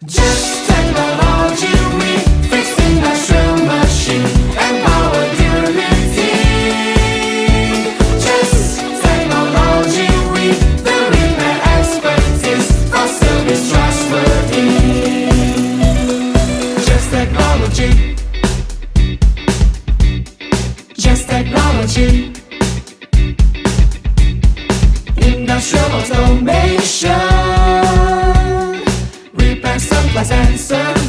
Just technology, we fix industrial machine and power durability. Just technology, we the repair expertise for service trustworthy. Just technology. Just technology. Industrial automation. Repair supplies and service.